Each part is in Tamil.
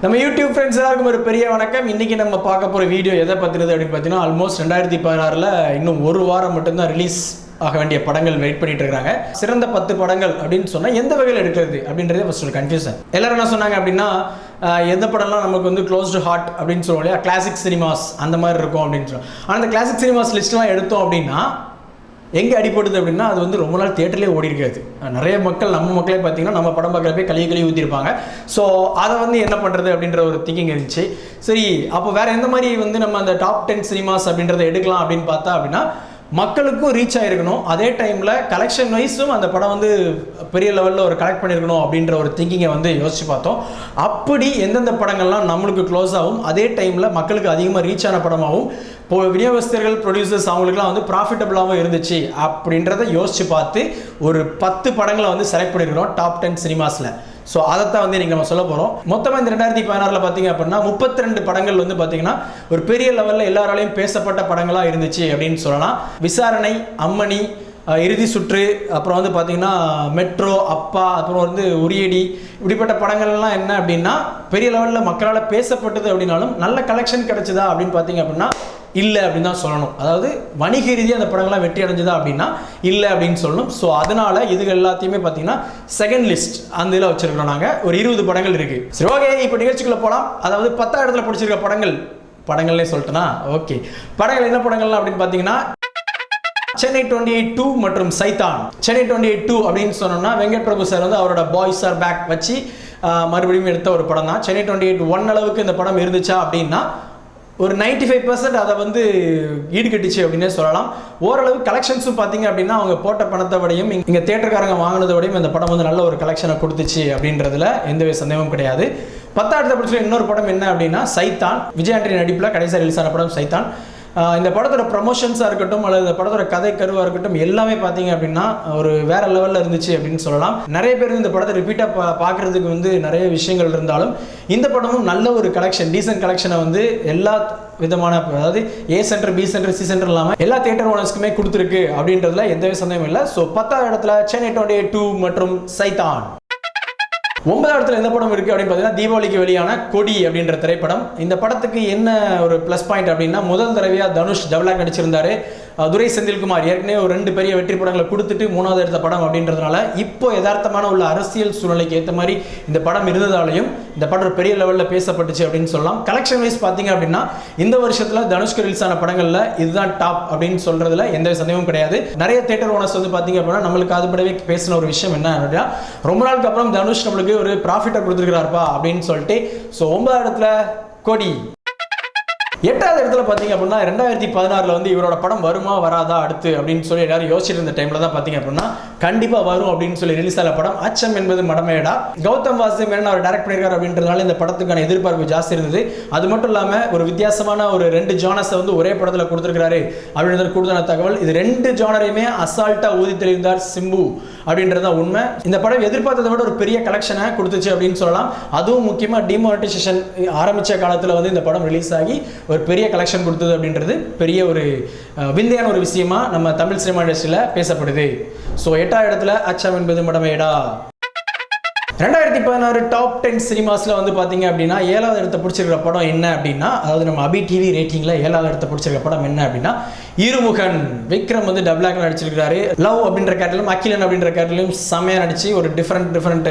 நம்ம யூடியூப் ஃப்ரெண்ட்ஸ் எல்லாருக்கும் ஒரு பெரிய வணக்கம். இன்றைக்கி நம்ம பார்க்க போகிற வீடியோ எதை பற்றினது அப்படின்னு பார்த்தீங்கன்னா, ஆல்மோஸ்ட் 2016 இன்னும் ஒரு வாரம் மட்டும்தான் ரிலீஸ் ஆக வேண்டிய படங்கள் வெயிட் பண்ணிட்டு இருக்காங்க. சிறந்த 10 படங்கள் அப்படின்னு சொன்னால் எந்த வகையில் எடுக்கிறது அப்படின்றதே ஃபர்ஸ்ட் ஒரு கன்ஃபியூஷன். எல்லாரும் என்ன சொன்னாங்க அப்படின்னா, எந்த படம்லாம் நமக்கு வந்து க்ளோஸ்டு ஹார்ட் அப்படின்னு சொல்லுவோம் இல்லையா, கிளாசிக் சினிமாஸ் அந்த மாதிரி இருக்கும் அப்படின்னு சொல்லுவோம். ஆனால் அந்த கிளாசிக் சினிமாஸ் லிஸ்ட்லாம் எடுத்தோம் அப்படின்னா எங்கே அடிப்படுது அப்படின்னா, அது வந்து ரொம்ப நாள் தியேட்டர்லேயே ஓடி இருக்காது. நிறைய மக்கள் நம்ம மக்களே பார்த்தீங்கன்னா நம்ம படம் பார்க்குறப்பே கழுவி ஊற்றிருப்பாங்க. ஸோ அதை வந்து என்ன பண்ணுறது அப்படின்ற ஒரு திங்கிங் இருந்துச்சு. சரி, அப்போ வேறு எந்த மாதிரி வந்து நம்ம அந்த டாப் 10 சினிமாஸ் அப்படின்றத எடுக்கலாம் அப்படின்னு பார்த்தா அப்படின்னா, மக்களுக்கும் ரீச் ஆகிருக்கணும், அதே டைமில் கலெக்ஷன் வைஸும் அந்த படம் வந்து பெரிய லெவலில் ஒரு கலெக்ட் பண்ணியிருக்கணும் அப்படின்ற ஒரு திங்கிங்கை வந்து யோசித்து பார்த்தோம். அப்படி எந்தெந்த படங்கள்லாம் நம்மளுக்கு க்ளோஸ் ஆகும், அதே டைமில் மக்களுக்கு அதிகமாக ரீச் ஆன படமாகவும் இப்போ விநியோகஸ்தர்கள் ப்ரொடியூசர்ஸ் அவங்களுக்குலாம் வந்து ப்ராஃபிட்டபுளாகவும் இருந்துச்சு அப்படின்றத யோசித்து பார்த்து ஒரு 10 படங்களை வந்து செலக்ட் பண்ணியிருக்கிறோம் டாப் 10 சினிமாஸில். ஸோ அதைத்தான் வந்து இன்றைக்கி நம்ம சொல்ல போகிறோம். மொத்தமாக இந்த 2016 பார்த்தீங்க அப்படின்னா 32 படங்கள் வந்து பார்த்தீங்கன்னா ஒரு பெரிய லெவலில் எல்லாராலையும் பேசப்பட்ட படங்களாக இருந்துச்சு அப்படின்னு சொல்லலாம். விசாரணை, அம்மணி, இறுதி சுற்று, அப்புறம் வந்து பார்த்தீங்கன்னா மெட்ரோ, அப்பா, அப்புறம் வந்து உரியடி, இப்படிப்பட்ட படங்கள்லாம் என்ன அப்படின்னா பெரிய லெவலில் மக்களால் பேசப்பட்டது அப்படின்னாலும் நல்ல கலெக்ஷன் கிடைச்சதா அப்படின்னு பார்த்தீங்க அப்படின்னா இல்லை அப்படின்னு தான் சொல்லணும். அதாவது வணிக ரீதியாக அந்த படங்கள்லாம் வெற்றி அடைஞ்சதா அப்படின்னா இல்லை அப்படின்னு சொல்லணும். ஸோ அதனால் இதுகள் எல்லாத்தையுமே பார்த்தீங்கன்னா செகண்ட் லிஸ்ட் அந்த இதில் வச்சுருக்கோம். நாங்கள் ஒரு 20 படங்கள் இருக்குது. சரி, ஓகே, இப்போ நிகழ்ச்சிக்குள்ளே போகலாம். அதாவது 10ஆம் இடத்துல பிடிச்சிருக்க படங்கள்னே சொல்லிட்டேன்னா ஓகே. படங்கள் என்ன படங்கள்லாம் அப்படின்னு பார்த்தீங்கன்னா, சென்னை 28 மற்றும் சைத்தான். சென்னை 28 அப்படின்னு சொன்னோம்னா வெங்கட் பிரபு சார் வந்து அவரோட பாய்ஸ் ஆர் பேக் வச்சு மறுபடியும் எடுத்த ஒரு படம் தான். சென்னை 28 1 அளவுக்கு இந்த படம் இருந்துச்சா அப்படின்னா ஒரு 95% அதை வந்து ஈடுகட்டுச்சு அப்படின்னே சொல்லலாம். ஓரளவு கலெக்ஷன்ஸும் பார்த்தீங்க அப்படின்னா அவங்க போட்ட பணத்தை விடையும் இங்கே தியேட்டர்காரங்க வாங்கினதை விடையும் இந்த படம் வந்து நல்ல ஒரு கலெக்ஷனை கொடுத்துச்சு அப்படின்றதுல எந்தவித சந்தேகமும் கிடையாது. 10ஆம் இடத்துல பிடிச்ச இன்னொரு படம் என்ன அப்படின்னா சைத்தான். விஜய் ஆண்டனி நடிப்பில் கடைசியாக ரிலீஸ் ஆன படம் சைத்தான். இந்த படத்தோட ப்ரமோஷன்ஸாக இருக்கட்டும் அல்லது இந்த படத்தோட கதை கருவாக இருக்கட்டும் எல்லாமே பார்த்தீங்க அப்படின்னா ஒரு வேற லெவலில் இருந்துச்சு அப்படின்னு சொல்லலாம். நிறைய பேர் இந்த படத்தை ரிப்பீட்டாக பார்க்குறதுக்கு வந்து நிறைய விஷயங்கள் இருந்தாலும் இந்த படமும் நல்ல ஒரு கலெக்ஷன், டீசன்ட் கலெக்ஷனை வந்து எல்லா விதமான, அதாவது A centre, B centre, C centre இல்லாமல் எல்லா தியேட்டர் ஓனர்ஸ்க்குமே கொடுத்துருக்கு அப்படின்றதுல எந்த சந்தேகம் இல்லை. ஸோ 10ஆம் இடத்துல சென்னை 28 மற்றும் சைத்தான். 9ஆம் இடத்துல எந்த படம் இருக்குது அப்படின்னு பார்த்தீங்கன்னா, தீபாவளிக்கு வெளியான கொடி அப்படின்ற திரைப்படம். இந்த படத்துக்கு என்ன ஒரு ப்ளஸ் பாயிண்ட் அப்படின்னா, முதல் தடவையாக தனுஷ் டபுளாக நடிச்சிருந்தாரு. துரை செந்தில்குமார் ஏற்கனவே ஒரு 2 பெரிய வெற்றி படங்களை கொடுத்துட்டு 3வது எடுத்த படம் அப்படின்றதுனால இப்போ யதார்த்தமான உள்ள அரசியல் சூழ்நிலைக்கு ஏற்ற மாதிரி இந்த படம் இருந்ததாலையும் இந்த படம் ஒரு பெரிய லெவலில் பேசப்பட்டுச்சு அப்படின்னு சொல்லலாம். கலெக்ஷன் வைஸ் பார்த்தீங்க அப்படின்னா இந்த வருஷத்தில் தனுஷ்க்கு ரிலீஸ் ஆன படங்களில் இதுதான் டாப் அப்படின்னு சொல்றதுல எந்த சந்தேகமும் கிடையாது. நிறைய தியேட்டர் ஓனர்ஸ் வந்து பார்த்தீங்க அப்படின்னா நம்மளுக்கு அதுபடவே பேசின ஒரு விஷயம் என்ன அப்படின்னா, ரொம்ப நாளுக்கு அப்புறம் தனுஷ் நம்மளுக்கு ஒரு ப்ராஃபிட்டை கொடுத்துருக்கிறாருப்பா அப்படின்னு சொல்லிட்டு. ஸோ 9ஆம் இடத்துல கொடி. 8ஆவது இடத்துல பார்த்தீங்க அப்படின்னா 2016 வந்து இவரோட படம் வருமா வராதா அடுத்து அப்படின்னு சொல்லி எல்லாரும் யோசிச்சுட்டு இருந்த டைமில் தான் பார்த்தீங்க அப்படின்னா கண்டிப்பாக வரும் அப்படின்னு சொல்லி ரிலீஸ் ஆன படம் அச்சம் என்பது மடமேடா. கௌதம் வாசுதேவன் அவர் டைரக்ட் பண்ணியிருக்காரு அப்படின்றதுனால இந்த படத்துக்கான எதிர்பார்ப்பு ஜாஸ்தி இருந்தது. அது மட்டும் இல்லாமல் ஒரு வித்தியாசமான ஒரு 2 ஜானர்ஸை வந்து ஒரே படத்தில் கொடுத்துருக்காரு அப்படின்றது கூடுதலான தகவல். இது 2 ஜானரையுமே அசால்ட்டாக ஊதி தெளிந்தார் சிம்பு அப்படின்றது உண்மை. இந்த படம் எதிர்பார்த்ததை விட ஒரு பெரிய கலெக்ஷனை கொடுத்துச்சு அப்படின்னு சொல்லலாம். அதுவும் முக்கியமாக டிமானிட்டைசேஷன் ஆரம்பித்த காலத்தில் வந்து இந்த படம் ரிலீஸ் ஆகி ஒரு பெரிய கலெக்ஷன் கொடுத்தது அப்படின்றது பெரிய ஒரு விந்தையான ஒரு விஷயமா நம்ம தமிழ் சினிமா இண்டஸ்ட்ரியில் பேசப்படுது. ஸோ 8ஆம் இடத்துல அச்சம் என்பது மடமேடா. 2016 டாப் 10 சினிமாஸில் வந்து பார்த்தீங்க அப்படின்னா 7வது இடத்தை பிடிச்சிருக்கிற படம் என்ன அப்படின்னா, அதாவது நம்ம அபி டிவி ரேட்டிங்கில் 7வது இடத்தை பிடிச்சிருக்கிற படம் என்ன அப்படின்னா இருமுகன். விக்ரம் வந்து டபுளாக நடிச்சிருக்கிறாரு. லவ் அப்படின்ற கேரக்டர்லையும் அகிலன் அப்படின்ற கேரக்டர்லையும் செம்மையாக நடிச்சு ஒரு டிஃப்ரெண்ட்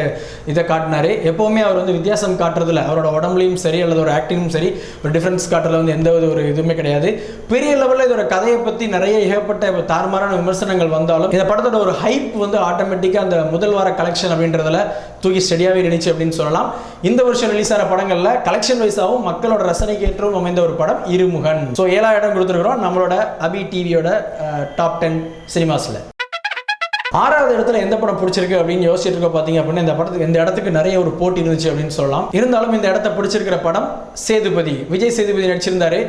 இதை காட்டினாரு. எப்போவுமே அவர் வந்து வித்தியாசம் காட்டுறதுல அவரோட உடம்புலையும் சரி அல்லது ஒரு ஆக்டிங்கும் சரி ஒரு டிஃப்ரென்ஸ் காட்டுறதுல வந்து எந்த ஒரு இதுவுமே கிடையாது. பெரிய லெவலில் இதோட கதையை பற்றி நிறைய ஏகப்பட்ட தாறுமாறான விமர்சனங்கள் வந்தாலும் இந்த படத்தோட ஒரு ஹைப் வந்து ஆட்டோமேட்டிக்காக அந்த முதல் வார கலெக்ஷன் அப்படின்றதுல தூக்கி ஸ்டெடியாகவே நினைச்சு அப்படின்னு சொல்லலாம். இந்த வருஷம் ரிலீஸ் ஆன படங்களில் கலெக்ஷன் வைஸாகவும் மக்களோட ரசனைக்கு ஏற்றவும் அமைந்த ஒரு படம் இருமுகன். ஸோ 7ஆம் இடம் கொடுத்துருக்கிறோம் நம்மளோட அபி டிவியோட டாப் 10 சினிமாஸில். 6வது இடத்துல எந்த படம் பிடிச்சிருக்கு அப்படின்னு யோசிச்சுட்டு இருக்க பார்த்தீங்க அப்படின்னா இந்த இடத்துக்கு நிறைய ஒரு போட்டி இருந்துச்சு அப்படின்னு சொல்லலாம். இருந்தாலும் இந்த இடத்த பிடிச்சிருக்கிற படம் சேதுபதி. விஜய் சேதுபதி நடிச்சிருந்தாரு.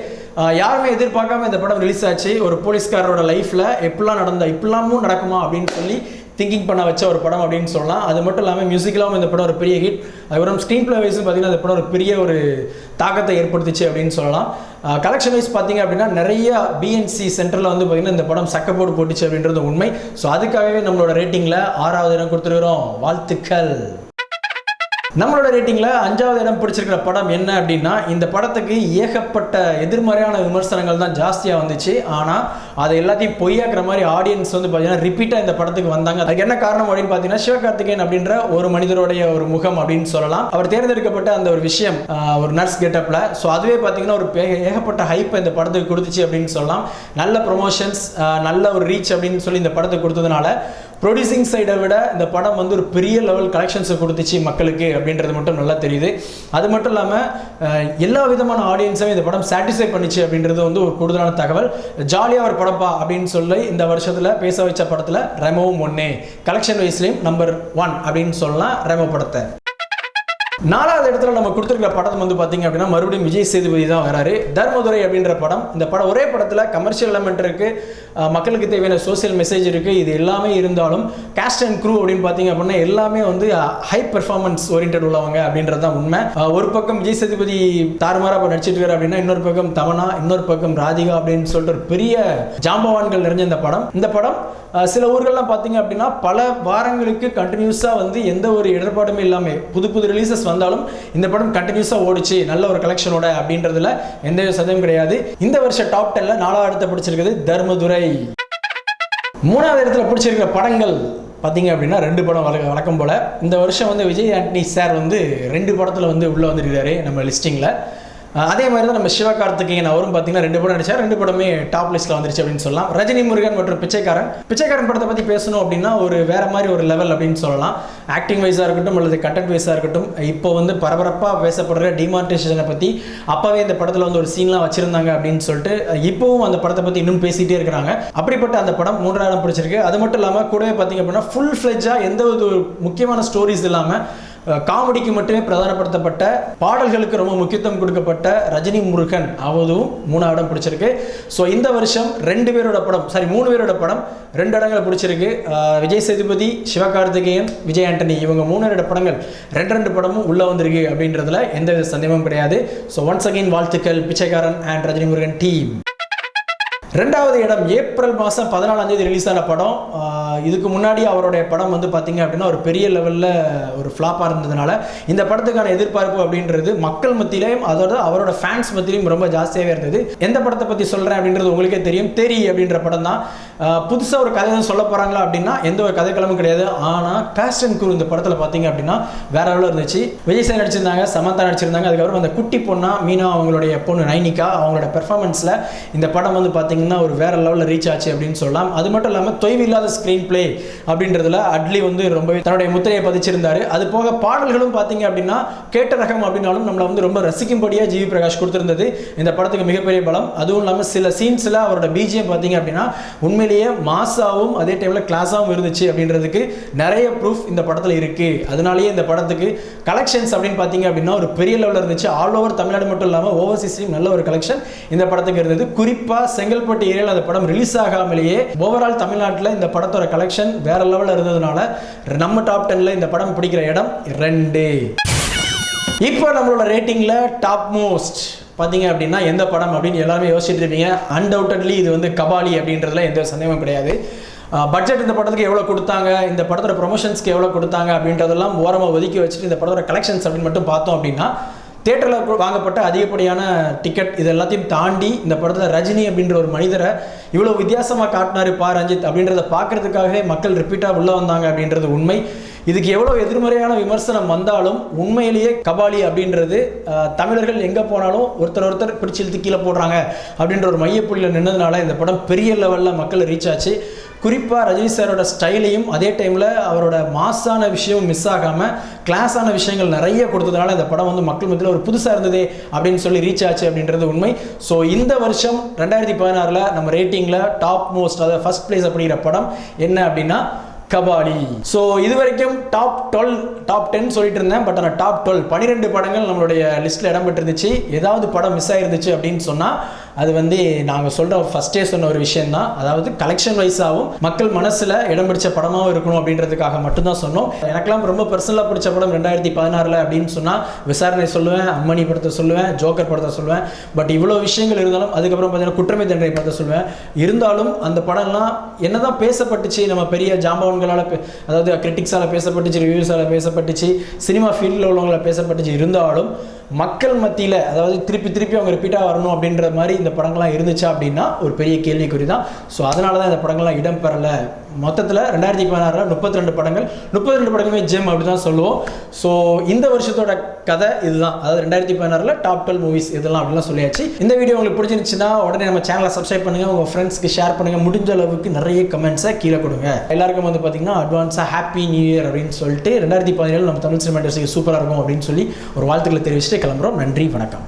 யாருமே எதிர்பார்க்காம இந்த படம் ரிலீஸ் ஆச்சு. ஒரு போலீஸ்காரரோட லைஃப்ல இப்படிலாமும் நடக்குமா அப்படின்னு சொல்லி திங்கிங் பண்ண வச்ச ஒரு படம் அப்படின்னு சொல்லலாம். அது மட்டும் இல்லாமல் மியூசிக்கலாகவும் இந்த படம் ஒரு பெரிய ஹிட். அதுக்கப்புறம் ஸ்க்ரீன் பிளே வைஸும் பார்த்தீங்கன்னா இந்த படம் ஒரு பெரிய ஒரு தாக்கத்தை ஏற்படுத்திச்சு அப்படின்னு சொல்லலாம். கலெக்ஷன் வைஸ் பார்த்தீங்க அப்படின்னா நிறைய பிஎன்சி சென்டரில் வந்து பார்த்தீங்கன்னா இந்த படம் சக்கப்போடு போட்டுச்சு அப்படின்றது உண்மை. ஸோ அதுக்காகவே நம்மளோட ரேட்டிங்கில் 6வது இடம் கொடுத்துருக்கிறோம். வாழ்த்துக்கள். நம்மளோட ரேட்டிங்கில் 5வது இடம் பிடிச்சிருக்கிற படம் என்ன அப்படின்னா, இந்த படத்துக்கு ஏகப்பட்ட எதிர்மறையான விமர்சனங்கள் தான் ஜாஸ்தியாக வந்துச்சு. ஆனால் அதை எல்லாத்தையும் பொய்யாக்குற மாதிரி ஆடியன்ஸ் வந்து பார்த்தீங்கன்னா ரிப்பீட்டாக இந்த படத்துக்கு வந்தாங்க. அதுக்கு என்ன காரணம் அப்படின்னு பார்த்தீங்கன்னா, சிவகார்த்திகேயன் அப்படின்ற ஒரு மனிதருடைய ஒரு முகம் அப்படின்னு சொல்லலாம். அவர் தேர்ந்தெடுக்கப்பட்ட அந்த ஒரு விஷயம், ஒரு நர்ஸ் கெட்டப்பில், ஸோ அதுவே பார்த்தீங்கன்னா ஒரு ஏகப்பட்ட ஹைப்பை இந்த படத்துக்கு கொடுத்துச்சு அப்படின்னு சொல்லலாம். நல்ல ப்ரொமோஷன்ஸ், நல்ல ஒரு ரீச் அப்படின்னு சொல்லி இந்த படத்துக்கு கொடுத்ததுனால ப்ரொடியூசிங் சைடை விட இந்த படம் வந்து ஒரு பெரிய லெவல் கலெக்ஷன்ஸை கொடுத்துச்சு மக்களுக்கு அப்படின்றது மட்டும் நல்லா தெரியுது. அது மட்டும் இல்லாமல் எல்லா விதமான ஆடியன்ஸையும் இந்த படம் சாட்டிஸ்ஃபை பண்ணிச்சு அப்படின்றது வந்து ஒரு கூடுதலான தகவல். ஜாலியாக ஒரு படப்பா அப்படின்னு சொல்லி இந்த வருஷத்தில் பேச வச்ச படத்தில் ரெமோவும் ஒன்னே, கலெக்ஷன் வைஸ்லையும் நம்பர் 1 அப்படின்னு சொல்லலாம் ரெமோ படத்தை. 4வது இடத்துல நம்ம கொடுத்துருக்கிற படம் வந்து பார்த்தீங்க அப்படின்னா மறுபடியும் விஜய் சேதுபதி தான் வராரு. தர்மதுரை அப்படின்ற படம். இந்த படம் ஒரே படத்தில் கமர்ஷியல் எலமெண்ட் இருக்குது, மக்களுக்கு தேவையான சோசியல் மெசேஜ் இருக்குது, இது எல்லாமே இருந்தாலும் காஸ்ட் அண்ட் க்ரூ அப்படின்னு பார்த்தீங்க அப்படின்னா எல்லாமே வந்து ஹை பெர்ஃபார்மன்ஸ் ஓரியன்ட் உள்ளவங்க அப்படின்றது தான் உண்மை. ஒரு பக்கம் விஜய் சேதுபதி தாறுமாறாக நடிச்சிட்டு இருக்காரு அப்படின்னா, இன்னொரு பக்கம் தமனா, இன்னொரு பக்கம் ராதிகா அப்படின்னு சொல்லிட்டு ஒரு பெரிய ஜாம்பவான்கள் நிறைஞ்ச இந்த படம் சில ஊர்கள்லாம் பார்த்தீங்க அப்படின்னா பல வாரங்களுக்கு கண்டினியூஸாக வந்து எந்த ஒரு இடர்பாடுமே இல்லாமல் புது ரிலீசஸ் வந்தாலும் இந்த படம் கண்டினியூஸாக ஓடிச்சு நல்ல ஒரு கலெக்ஷனோட அப்படின்றதுல எந்த சந்தேகம் கிடையாது. இந்த வருஷம் டாப் 10ல 4வது இடத்தை பிடிச்சிருக்குது தர்மதுரை. 3வது இடத்துல பிடிச்சிருக்கிற படங்கள் பார்த்தீங்க அப்படின்னா 2 படம் வழக்கம் போல். இந்த வருஷம் வந்து விஜய் ஆண்டனி சார் வந்து 2 படத்தில் வந்து உள்ளே வந்துருக்காரு நம்ம லிஸ்டிங்கில். அதே மாதிரி தான் நம்ம சிவகார்த்திகேயன் அவரும் பார்த்தீங்கன்னா 2 படம் நடிச்சார், 2 படமே டாப் லிஸ்ட்டில் வந்துருச்சு அப்படின்னு சொல்லலாம். ரஜினி முருகன் மற்றும் பிச்சைக்காரன் படத்தை பற்றி பேசணும் அப்படின்னா ஒரு வேற மாதிரி ஒரு லெவல் அப்படின்னு சொல்லலாம். ஆக்டிங் வைஸாக இருக்கட்டும் அல்லது கண்டென்ட் வைஸாக இருக்கட்டும், இப்போ வந்து பரபரப்பாக பேசப்படுற டிமானிட்டைசேஷனை பற்றி அப்போவே இந்த படத்தில் வந்து ஒரு சீன்லாம் வச்சுருந்தாங்க அப்படின்னு சொல்லிட்டு இப்போவும் அந்த படத்தை பற்றி இன்னும் பேசிகிட்டே இருக்கிறாங்க. அப்படிப்பட்ட அந்த படம் 3வது இடம் பிடிச்சிருக்கு. அது மட்டும் இல்லாமல் கூடவே பார்த்தீங்க அப்படின்னா ஃபுல் ஃப்ளெஜ்ஜாக எந்த ஒரு முக்கியமான ஸ்டோரிஸ் இல்லாமல் காமெடிக்கு மட்டுமே பிரதானப்படுத்தப்பட்ட பாடல்களுக்கு ரொம்ப முக்கியத்துவம் கொடுக்கப்பட்ட ரஜினி முருகன் அதுவும் 3வது இடம் பிடிச்சிருக்கு. ஸோ இந்த வருஷம் 3 பேரோட படம் 2 இடங்களை பிடிச்சிருக்கு. விஜய் சேதுபதி, சிவகார்த்திகேயன், விஜய் ஆண்டனி இவங்க 3 படங்கள் 2 படமும் உள்ள வந்திருக்கு அப்படின்றதுல எந்த சந்தேகமும் கிடையாது. ஸோ ஒன்ஸ் அகைன் வாழ்த்துக்கள் பிச்சைக்காரன் அண்ட் ரஜினி முருகன் டீம். 2வது இடம் ஏப்ரல் மாதம் 14ஆம் தேதி ரிலீஸ் ஆன படம். இதுக்கு முன்னாடி அவருடைய படம் வந்து பார்த்தீங்க அப்படின்னா ஒரு பெரிய லெவலில் ஒரு ஃப்ளாப்பாக இருந்ததுனால இந்த படத்துக்கான எதிர்பார்ப்பு அப்படின்றது மக்கள் மத்தியிலையும் அதோட அவரோட ஃபேன்ஸ் மத்தியிலையும் ரொம்ப ஜாஸ்தியாகவே இருந்தது. எந்த படத்தை பற்றி சொல்கிறேன் அப்படின்றது உங்களுக்கே தெரியும். அப்படின்ற படம் தான். புதுசாக ஒரு கதை சொல்ல போகிறாங்களா அப்படின்னா எந்த ஒரு கதைக்களமும் கிடையாது. ஆனால் காஸ்ட் அண்ட் க்ரூ இந்த படத்தில் பார்த்தீங்க அப்படின்னா வேற லெவலில் இருந்துச்சு. விஜய் சார் நடிச்சிருந்தாங்க, சமந்தா நடிச்சிருந்தாங்க, அதுக்கப்புறம் அந்த குட்டி பொண்ணா மீனா அவங்களுடைய பொண்ணு நைனிகா அவங்களோட பெர்ஃபார்மன்ஸில் இந்த படம் வந்து பார்த்தீங்கன்னா ஒரு வேற லெவலில் ரீச் ஆச்சு அப்படின்னு சொல்லலாம். அது மட்டும் இல்லாமல் தொய்வு இல்லாத ஸ்க்ரீன் பிளே அப்படின்றதுல அட்லி வந்து ரொம்பவே தன்னுடைய முத்திரையை பதிச்சிருந்தாரு. அது போக பாடல்களும் பார்த்தீங்க அப்படின்னா கேட்ட ரகம் அப்படின்னாலும் நம்மளை வந்து ரொம்ப ரசிக்கும்படியாக ஜிவி பிரகாஷ் கொடுத்திருந்தது இந்த படத்துக்கு மிகப்பெரிய பலம். அதுவும் இல்லாமல் சில சீன்ஸில் அவரோட பிஜிஎம் பார்த்தீங்க அப்படின்னா உண்மையிலேயே மாசாவும் அதே டைமில் கிளாஸாகவும் இருந்துச்சு அப்படின்றதுக்கு நிறைய ப்ரூஃப் இந்த படத்தில் இருக்குது. அதனாலேயே இந்த படத்துக்கு கலெக்ஷன்ஸ் அப்படின்னு பார்த்தீங்க அப்படின்னா ஒரு பெரிய லெவலில் இருந்துச்சு. ஆல் ஓவர் தமிழ்நாடு மட்டும் இல்லாமல் ஓவர்சீஸ்லையும் நல்ல ஒரு கலெக்ஷன் இந்த படத்துக்கு இருந்தது. குறிப்பாக செங்கல்பட்டு ஏரியாவில் அந்த படம் ரிலீஸ் ஆகாமலேயே ஓவரால் தமிழ்நாட்டில் இந்த படத்தோட கலெக்ஷன் வேற லெவலில் இருந்ததுனால நம்ம டாப் 10ல இந்த படம் பிடிக்கிற இடம் 2. இப்போ நம்மளோட ரேட்டிங்கில் டாப் மோஸ்ட் பார்த்தீங்க அப்படின்னா எந்த படம் அப்படின்னு எல்லாருமே யோசிச்சுட்டு இருப்பீங்க. அன்டவுட்டட்லி இது வந்து கபாலி அப்படின்றதுல எந்த சந்தேகமும் கிடையாது. பட்ஜெட் இந்த படத்துக்கு எவ்வளோ கொடுத்தாங்க, இந்த படத்தோட ப்ரொமோஷன்ஸ்க்கு எவ்வளோ கொடுத்தாங்க அப்படின்றதெல்லாம் ஓரமாக ஒதுக்கி வச்சுட்டு இந்த படத்தோட கலெக்ஷன்ஸ் அப்படின்னு மட்டும் பார்த்தோம் அப்படின்னா தியேட்டரில் வாங்கப்பட்ட அதிகப்படியான டிக்கெட் இது எல்லாத்தையும் தாண்டி இந்த படத்தில் ரஜினி அப்படின்ற ஒரு மனிதரை இவ்வளோ வித்தியாசமாக காட்டினார் ரஞ்சித் அப்படின்றத பார்க்கறதுக்காகவே மக்கள் ரிப்பீட்டாக உள்ளே வந்தாங்க அப்படின்றது உண்மை. இதுக்கு எவ்வளோ எதிர்மறையான விமர்சனம் வந்தாலும் உண்மையிலேயே கபாலி அப்படின்றது தமிழர்கள் எங்கே போனாலும் ஒருத்தர் பிடிச்சி இழுத்து கீழே போடுறாங்க அப்படின்ற ஒரு மையப்புள்ளியில் நின்றதுனால இந்த படம் பெரிய லெவலில் மக்கள் ரீச் ஆச்சு. குறிப்பாக ரஜினி சாரோட ஸ்டைலையும் அதே டைமில் அவரோட மாஸான விஷயம் மிஸ் ஆகாமல் கிளாஸான விஷயங்கள் நிறைய கொடுத்ததுனால இந்த படம் வந்து மக்கள் மத்தியில் ஒரு புதுசாக இருந்ததே அப்படின்னு சொல்லி ரீச் ஆச்சு அப்படின்றது உண்மை. ஸோ இந்த வருஷம் 2016 நம்ம ரேட்டிங்கில் டாப் மோஸ்ட் அதாவது ஃபர்ஸ்ட் பிளேஸ் அப்படிங்கிற படம் என்ன அப்படின்னா கபாலி. ஸோ இது வரைக்கும் டாப் 10 சொல்லிட்டு இருந்தேன். பட் ஆனால் டாப் 12 படங்கள் நம்மளுடைய லிஸ்ட்டில் இடம்பெற்றிருந்துச்சு. ஏதாவது படம் மிஸ் ஆகிருந்துச்சு அப்படின்னு சொன்னால் அது வந்து நாங்கள் சொல்கிற ஃபஸ்ட்டே சொன்ன ஒரு விஷயம் தான். அதாவது கலெக்ஷன் வைஸாகவும் மக்கள் மனசில் இடம் பிடிச்ச படமாகவும் இருக்கணும் அப்படின்றதுக்காக மட்டும்தான் சொன்னோம். எனக்கெல்லாம் ரொம்ப பர்சனலாக பிடிச்ச படம் 2016 அப்படின்னு சொன்னால் விசாரணை சொல்லுவேன், அம்மணி படத்தை சொல்லுவேன், ஜோக்கர் படத்தை சொல்லுவேன். பட் இவ்வளோ விஷயங்கள் இருந்தாலும் அதுக்கப்புறம் பார்த்தீங்கன்னா குற்றமை தண்டனை படத்தை சொல்லுவேன். இருந்தாலும் அந்த படம்லாம் என்னதான் பேசப்பட்டுச்சு, நம்ம பெரிய ஜாம்பவன்களால் அதாவது கிரிட்டிக்ஸால் பேசப்பட்டுச்சு, ரிவ்யூஸால் பேசப்பட்டுச்சு, சினிமா ஃபீல்டில் உள்ளவங்களால் பேசப்பட்டுச்சு, இருந்தாலும் மக்கள் மத்தியில் அதாவது திருப்பி அவங்க ரிப்பீட்டாக வரணும் அப்படின்ற மாதிரி இந்த படங்கள்லாம் இருந்துச்சா அப்படின்னா ஒரு பெரிய கேள்விக்குறி தான். ஸோ அதனால தான் இந்த படங்கள்லாம் இடம் பெறலை. மொத்தத்தில் 2016 32 படங்கள், 32 படங்களுமே ஜெம் அப்படி தான் சொல்லுவோம். ஸோ இந்த வருஷத்தோட கதை இதுதான். அதாவது 2016 டாப் 12 மூவிஸ் இதெல்லாம் அப்படிலாம் சொல்லியாச்சு. இந்த வீடியோ உங்களுக்கு பிடிச்சிருந்துச்சுன்னா உடனே நம்ம சேனலை சப்ஸ்கிரைப் பண்ணுங்கள், உங்கள் ஃப்ரெண்ட்ஸ்க்கு ஷேர் பண்ணுங்கள், முடிஞ்ச அளவுக்கு நிறைய கமெண்ட்ஸை கீழே கொடுங்க. எல்லாருக்கும் வந்து பார்த்தீங்கன்னா அட்வான்ஸாக ஹாப்பி நியூ இயர் அப்படின்னு சொல்லிட்டு 2017 நம்ம தமிழ் சினிமா இண்டஸ்ட்ரிக்கு சூப்பராக இருக்கும் அப்படின்னு சொல்லி ஒரு வாழ்த்துக்களை தெரிவிச்சுட்டு கிளம்புறோம். நன்றி, வணக்கம்.